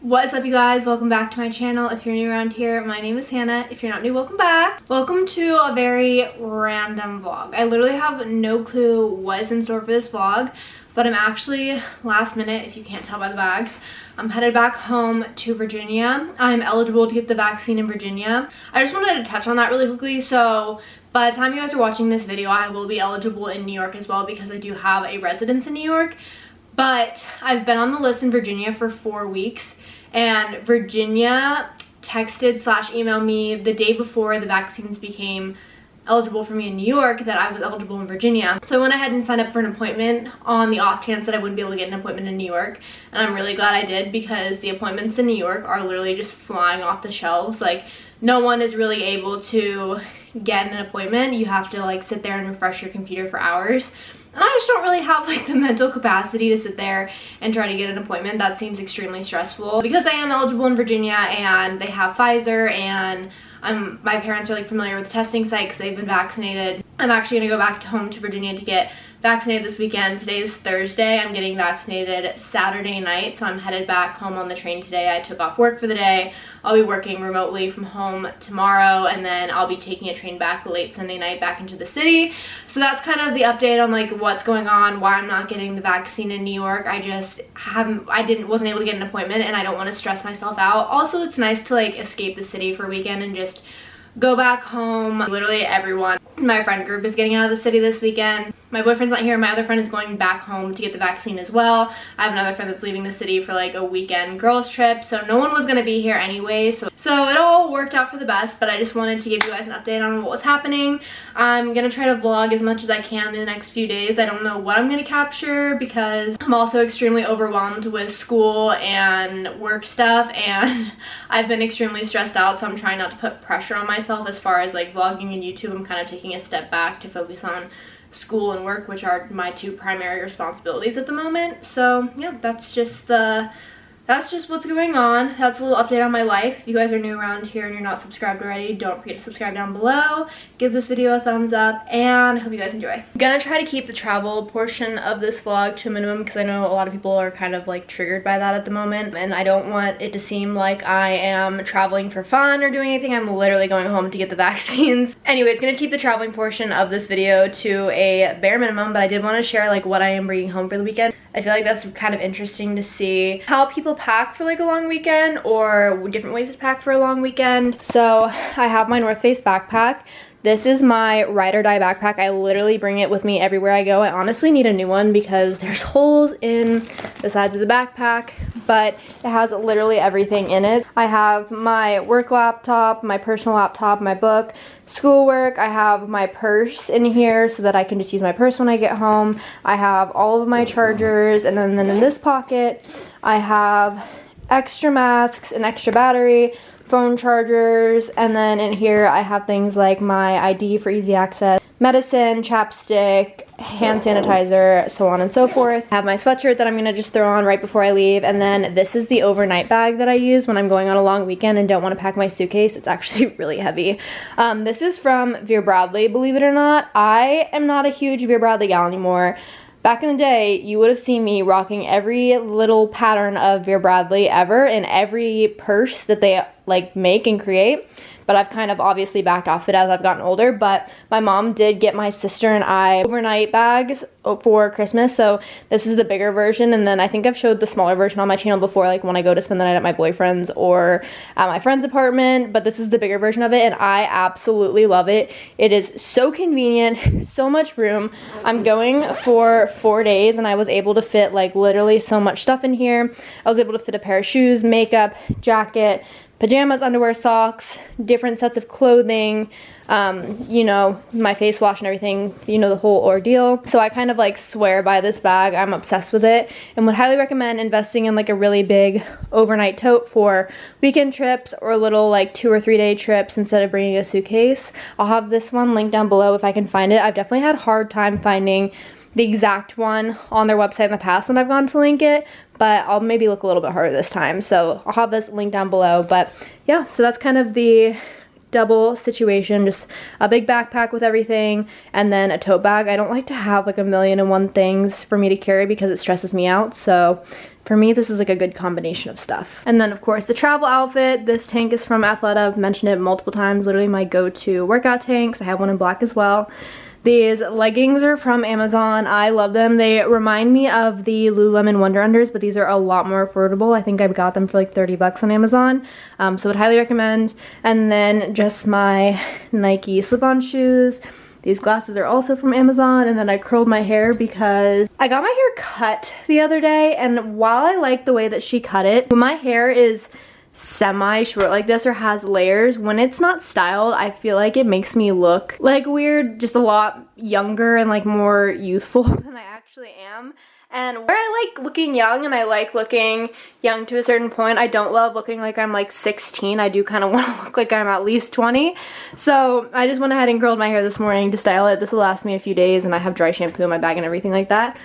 What is up, you guys? Welcome back to my channel. If you're new around here, my name is Hannah. If you're not new, welcome back. Welcome to a very random vlog. I literally have no clue what is in store for this vlog, but I'm actually last minute, if you can't tell by the bags. I'm headed back home to Virginia. I'm eligible to get the vaccine in Virginia. I just wanted to touch on that really quickly. So by the time you guys are watching this video, I will be eligible in New York as well because I do have a residence in New York. But I've been on the list in Virginia for 4 weeks, and Virginia texted / emailed me the day before the vaccines became eligible for me in New York that I was eligible in Virginia. So I went ahead and signed up for an appointment on the off chance that I wouldn't be able to get an appointment in New York. And I'm really glad I did because the appointments in New York are literally just flying off the shelves. Like, no one is really able to get an appointment. You have to like sit there and refresh your computer for hours. And I just don't really have like the mental capacity to sit there and try to get an appointment. That seems extremely stressful. Because I am eligible in Virginia and they have Pfizer, and my parents are like familiar with the testing site because they've been vaccinated. I'm actually gonna go back home to Virginia to get vaccinated this weekend. Today is Thursday. I'm getting vaccinated Saturday night, so I'm headed back home on the train today. I took off work for the day. I'll be working remotely from home tomorrow, and then I'll be taking a train back late Sunday night back into the city. So that's kind of the update on like what's going on, why I'm not getting the vaccine in New York. I just wasn't able to get an appointment, and I don't want to stress myself out. Also, it's nice to like escape the city for a weekend and just go back home. Literally everyone in my friend group is getting out of the city this weekend. My boyfriend's not here. My other friend is going back home to get the vaccine as well. I have another friend that's leaving the city for like a weekend girls trip, so no one was gonna be here anyway. So it all worked out for the best, but I just wanted to give you guys an update on what was happening. I'm gonna try to vlog as much as I can in the next few days. I don't know what I'm gonna capture because I'm also extremely overwhelmed with school and work stuff, and I've been extremely stressed out, so I'm trying not to put pressure on myself as far as like vlogging and YouTube. I'm kind of taking a step back to focus on school and work, which are my two primary responsibilities at the moment. So yeah, that's just what's going on. That's a little update on my life. If you guys are new around here and you're not subscribed already, don't forget to subscribe down below. Give this video a thumbs up, and I hope you guys enjoy. I'm gonna try to keep the travel portion of this vlog to a minimum because I know a lot of people are kind of like triggered by that at the moment, and I don't want it to seem like I am traveling for fun or doing anything. I'm literally going home to get the vaccines. Anyways, gonna keep the traveling portion of this video to a bare minimum, but I did want to share like what I am bringing home for the weekend. I feel like that's kind of interesting to see how people pack for like a long weekend, or different ways to pack for a long weekend. So I have my North Face backpack. This is my ride or die backpack. I literally bring it with me everywhere I go. I honestly need a new one because there's holes in the sides of the backpack, but it has literally everything in it. I have my work laptop, my personal laptop, my book, schoolwork. I have my purse in here so that I can just use my purse when I get home. I have all of my chargers, and then in this pocket, I have extra masks, an extra battery, phone chargers, and then in here I have things like my ID for easy access, medicine, chapstick, hand sanitizer, so on and so forth. I have my sweatshirt that I'm gonna just throw on right before I leave, and then this is the overnight bag that I use when I'm going on a long weekend and don't want to pack my suitcase. It's actually really heavy. This is from Vera Bradley, believe it or not. I am not a huge Vera Bradley gal anymore. Back in the day, you would have seen me rocking every little pattern of Vera Bradley ever in every purse that they like make and create. But I've kind of obviously backed off it as I've gotten older. But my mom did get my sister and I overnight bags for Christmas. So this is the bigger version. And then I think I've showed the smaller version on my channel before, like when I go to spend the night at my boyfriend's or at my friend's apartment. But this is the bigger version of it, and I absolutely love it. It is so convenient, so much room. I'm going for 4 days, and I was able to fit like literally so much stuff in here. I was able to fit a pair of shoes, makeup, jacket, pajamas, underwear, socks, different sets of clothing, you know, my face wash and everything, you know, the whole ordeal. So I kind of like swear by this bag. I'm obsessed with it and would highly recommend investing in like a really big overnight tote for weekend trips or little like 2 or 3 day trips instead of bringing a suitcase. I'll have this one linked down below if I can find it. I've definitely had a hard time finding the exact one on their website in the past when I've gone to link it, but I'll maybe look a little bit harder this time. So I'll have this link down below. But yeah, so that's kind of the double situation, just a big backpack with everything and then a tote bag. I don't like to have like a million and one things for me to carry because it stresses me out. So for me, this is like a good combination of stuff. And then of course the travel outfit. This tank is from Athleta. I've mentioned it multiple times. Literally my go-to workout tanks. I have one in black as well. These leggings are from Amazon. I love them. They remind me of the Lululemon Wonder Unders, but these are a lot more affordable. I think I got them for like 30 bucks on Amazon. So I'd highly recommend. And then just my Nike slip-on shoes. These glasses are also from Amazon. And then I curled my hair because I got my hair cut the other day. And while I like the way that she cut it, when my hair is semi-short like this or has layers, when it's not styled, I feel like it makes me look like weird, just a lot younger and like more youthful than I actually am. And where I like looking young and I like looking young to a certain point, I don't love looking like I'm like 16. I do kind of want to look like I'm at least 20. So I just went ahead and curled my hair this morning to style it. This will last me a few days and I have dry shampoo in my bag and everything like that.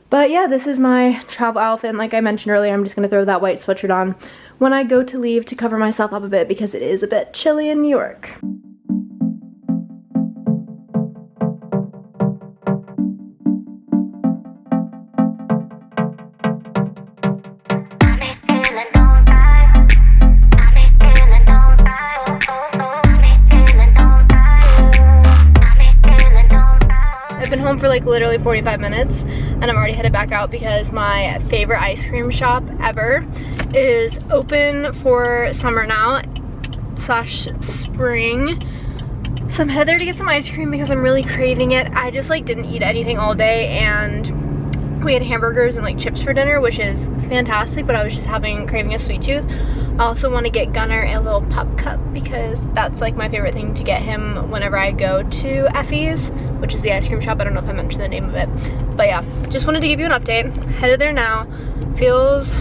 But yeah, this is my travel outfit, and like I mentioned earlier, I'm just going to throw that white sweatshirt on when I go to leave to cover myself up a bit because it is a bit chilly in New York. I've been home for like literally 45 minutes and I'm already headed back out because my favorite ice cream shop ever is open for summer now / spring. So I'm headed there to get some ice cream because I'm really craving it. I just like didn't eat anything all day and we had hamburgers and like chips for dinner, which is fantastic, but I was just craving a sweet tooth. I also want to get Gunner a little pup cup because that's like my favorite thing to get him whenever I go to Effie's, which is the ice cream shop. I don't know if I mentioned the name of it, but yeah, just wanted to give you an update. Headed there now. Feels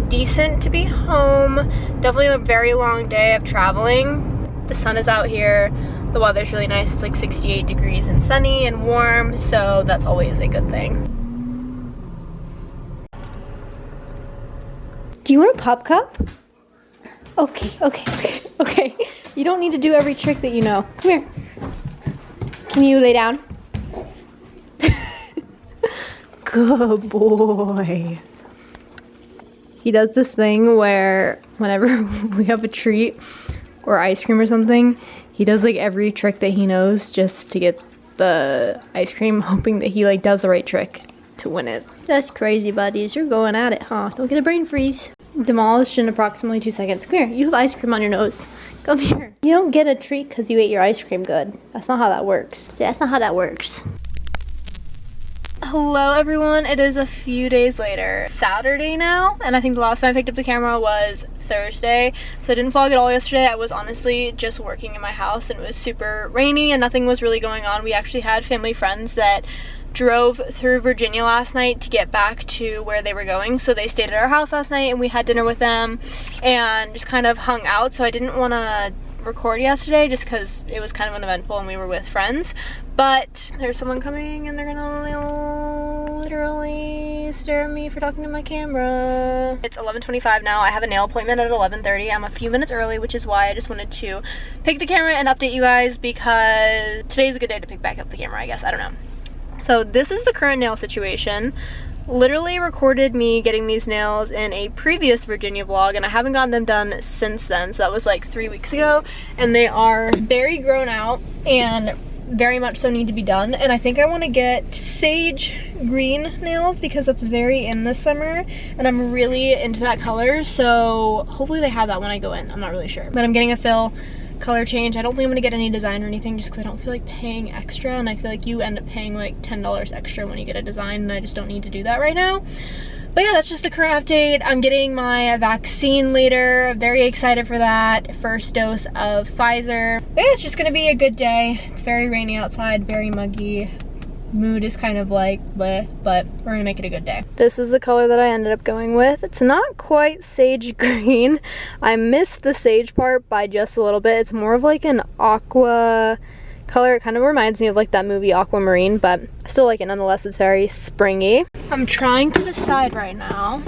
decent to be home. Definitely a very long day of traveling. The sun is out here. The weather's really nice. It's like 68 degrees and sunny and warm, so that's always a good thing. Do you want a pup cup? Okay. You don't need to do every trick that you know. Come here. Can you lay down? Good boy. He does this thing where whenever we have a treat or ice cream or something, he does like every trick that he knows just to get the ice cream, hoping that he like does the right trick to win it. That's crazy, buddies. You're going at it, huh? Don't get a brain freeze. Demolished in approximately 2 seconds. Come here. You have ice cream on your nose. Come here. You don't get a treat because you ate your ice cream good. That's not how that works. See, that's not how that works. Hello everyone. It is a few days later. Saturday now, and I think the last time I picked up the camera was Thursday, so I didn't vlog at all yesterday. I was honestly just working in my house and it was super rainy and nothing was really going on. We actually had family friends that drove through Virginia last night to get back to where they were going, so they stayed at our house last night and we had dinner with them and just kind of hung out. So I didn't want to record yesterday just because it was kind of uneventful and we were with friends. But there's someone coming and they're gonna literally stare at me for talking to my camera. It's 11:25 now. I have a nail appointment at 11:30. I'm a few minutes early, which is why I just wanted to pick the camera and update you guys because today's a good day to pick back up the camera, I guess. I don't know. So this is the current nail situation. Literally recorded me getting these nails in a previous Virginia vlog and I haven't gotten them done since then. So that was like 3 weeks ago and they are very grown out and very much so need to be done. And I think I want to get sage green nails because that's very in this summer and I'm really into that color. So hopefully they have that when I go in. I'm not really sure. But I'm getting a fill color change. I don't think I'm gonna get any design or anything just because I don't feel like paying extra, and I feel like you end up paying like $10 extra when you get a design and I just don't need to do that right now. But yeah, that's just the current update. I'm getting my vaccine later. Very excited for that. First dose of Pfizer. But yeah, it's just gonna be a good day. It's very rainy outside, very muggy. Mood is kind of like bleh, but we're gonna make it a good day. This is the color that I ended up going with. It's not quite sage green. I missed the sage part by just a little bit. It's more of like an aqua color. It kind of reminds me of like that movie Aquamarine, but I still like it nonetheless. It's very springy. I'm trying to decide right now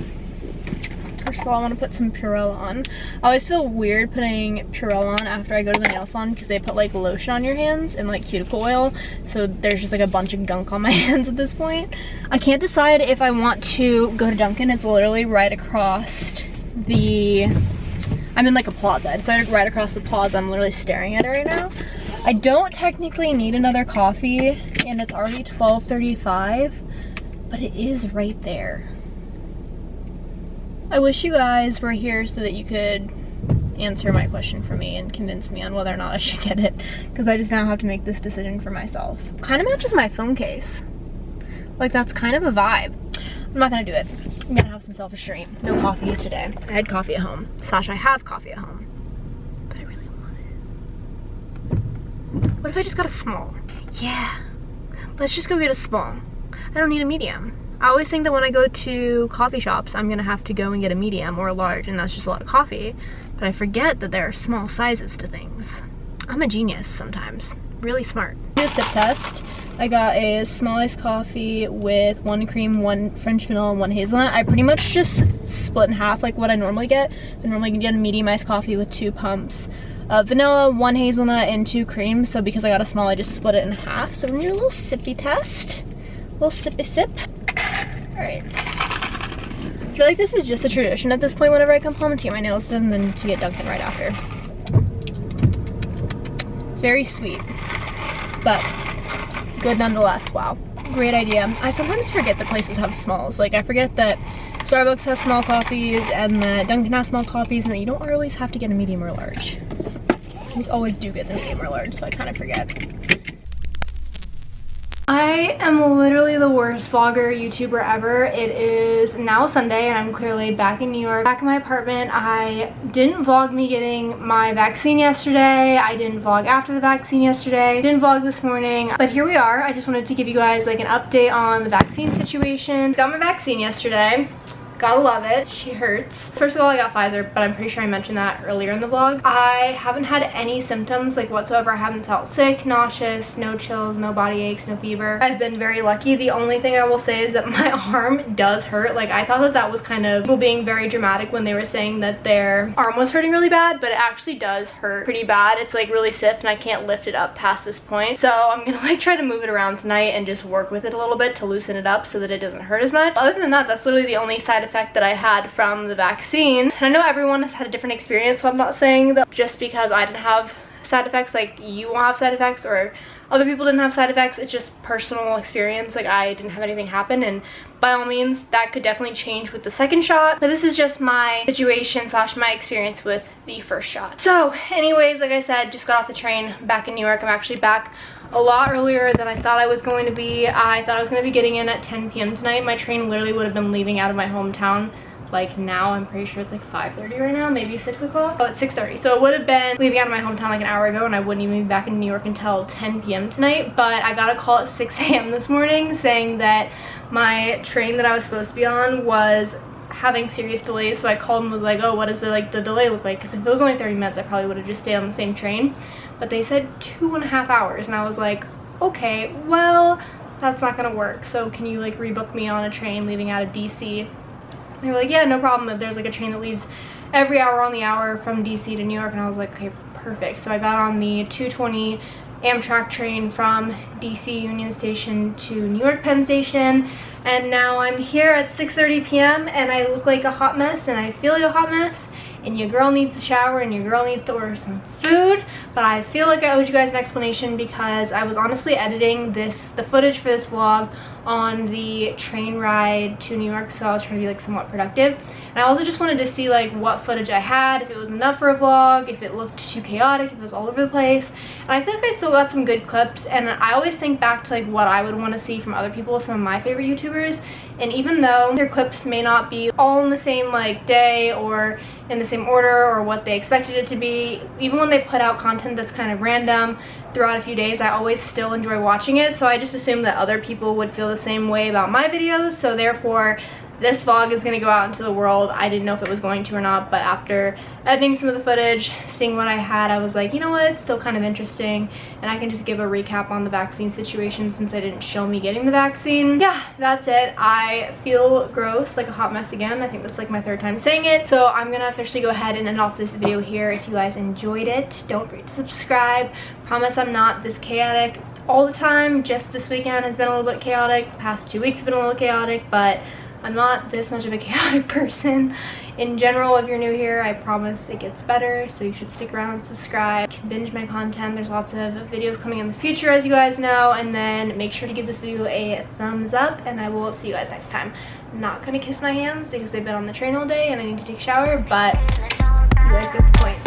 First of all, I want to put some Purell on. I always feel weird putting Purell on after I go to the nail salon because they put like lotion on your hands and like cuticle oil. So there's just like a bunch of gunk on my hands at this point. I can't decide if I want to go to Dunkin'. It's literally right across the... I'm in like a plaza. It's right across the plaza. I'm literally staring at it right now. I don't technically need another coffee and it's already 12:35, but it is right there. I wish you guys were here so that you could answer my question for me and convince me on whether or not I should get it, because I just now have to make this decision for myself. Kind of matches my phone case. Like, that's kind of a vibe. I'm not gonna do it. I'm gonna have some self-restraint. No coffee today. I had coffee at home. Slash, I have coffee at home. But I really want it. What if I just got a small? Yeah. Let's just go get a small. I don't need a medium. I always think that when I go to coffee shops, I'm gonna have to go and get a medium or a large, and that's just a lot of coffee. But I forget that there are small sizes to things. I'm a genius sometimes. Really smart. A sip test. I got a small iced coffee with 1 cream, 1 French vanilla, and 1 hazelnut. I pretty much just split in half like what I normally get. I normally get a medium iced coffee with 2 pumps of vanilla, 1 hazelnut, and 2 creams. So because I got a small, I just split it in half. So we're gonna do a little sippy test. A little sippy sip. All right. I feel like this is just a tradition at this point whenever I come home to get my nails done and then to get Dunkin' right after. It's very sweet, but good nonetheless. Wow, great idea. I sometimes forget that places have smalls. Like, I forget that Starbucks has small coffees and that Dunkin' has small coffees and that you don't always have to get a medium or large. You always do get the medium or large, so I kind of forget. I am literally the worst vlogger YouTuber ever. It is now Sunday and I'm clearly back in New York, back in my apartment. I didn't vlog me getting my vaccine yesterday. I didn't vlog after the vaccine yesterday. Didn't vlog this morning, but here we are. I just wanted to give you guys like an update on the vaccine situation. Got my vaccine yesterday. Gotta love it. She hurts. First of all, I got Pfizer, but I'm pretty sure I mentioned that earlier in the vlog. I haven't had any symptoms like whatsoever. I haven't felt sick, nauseous, no chills, no body aches, no fever. I've been very lucky. The only thing I will say is that my arm does hurt. Like, I thought that that was kind of people being very dramatic when they were saying that their arm was hurting really bad, but it actually does hurt pretty bad. It's like really stiff and I can't lift it up past this point. So I'm gonna like try to move it around tonight and just work with it a little bit to loosen it up so that it doesn't hurt as much. Other than that, that's literally the only side effect that I had from the vaccine. And I know everyone has had a different experience, so I'm not saying that just because I didn't have side effects, like you won't have side effects or other people didn't have side effects. It's just personal experience. Like, I didn't have anything happen, and by all means that could definitely change with the second shot, but this is just my situation slash my experience with the first shot. So anyways, like I said, just got off the train back in New York. I'm actually back a lot earlier than I thought I was going to be. I thought I was going to be getting in at 10 p.m. tonight. My train literally would have been leaving out of my hometown like now. I'm pretty sure it's like 5:30 right now, maybe 6 o'clock. Oh, it's 6:30. So it would have been leaving out of my hometown like an hour ago, and I wouldn't even be back in New York until 10 p.m. tonight. But I got a call at 6 a.m. this morning saying that my train that I was supposed to be on was having serious delays. So I called and was like, oh, what does the delay look like? Because if it was only 30 minutes, I probably would have just stayed on the same train. But they said 2.5 hours, and I was like, okay, well, that's not gonna work. So can you like rebook me on a train leaving out of DC? They were like, yeah, no problem. If there's like a train that leaves every hour on the hour from DC to New York. And I was like, okay, perfect. So I got on the 2:20 Amtrak train from DC Union Station to New York Penn Station, and now I'm here at 6:30 p.m. and I look like a hot mess and I feel like a hot mess, and your girl needs a shower and your girl needs to order some food. But I feel like I owed you guys an explanation because I was honestly editing the footage for this vlog on the train ride to New York, so I was trying to be like somewhat productive. And I also just wanted to see like what footage I had, if it was enough for a vlog, if it looked too chaotic, if it was all over the place. And I feel like I still got some good clips, and I always think back to like what I would want to see from other people, some of my favorite YouTubers. And even though their clips may not be all in the same like day or in the same order or what they expected it to be, even when they put out content that's kind of random throughout a few days, I always still enjoy watching it. So I just assumed that other people would feel the same way about my videos, so therefore this vlog is going to go out into the world. I didn't know if it was going to or not, but after editing some of the footage, seeing what I had, I was like, you know what, it's still kind of interesting, and I can just give a recap on the vaccine situation since I didn't show me getting the vaccine. Yeah, that's it. I feel gross, like a hot mess again. I think that's like my 3rd time saying it. So I'm gonna officially go ahead and end off this video here. If you guys enjoyed it, don't forget to subscribe. Promise I'm not this chaotic all the time. Just this weekend has been a little bit chaotic. The past 2 weeks have been a little chaotic, but I'm not this much of a chaotic person. In general, if you're new here, I promise it gets better, so you should stick around and subscribe. You can binge my content. There's lots of videos coming in the future, as you guys know, and then make sure to give this video a thumbs up, and I will see you guys next time. I'm not gonna kiss my hands because they've been on the train all day and I need to take a shower, but you guys get the point.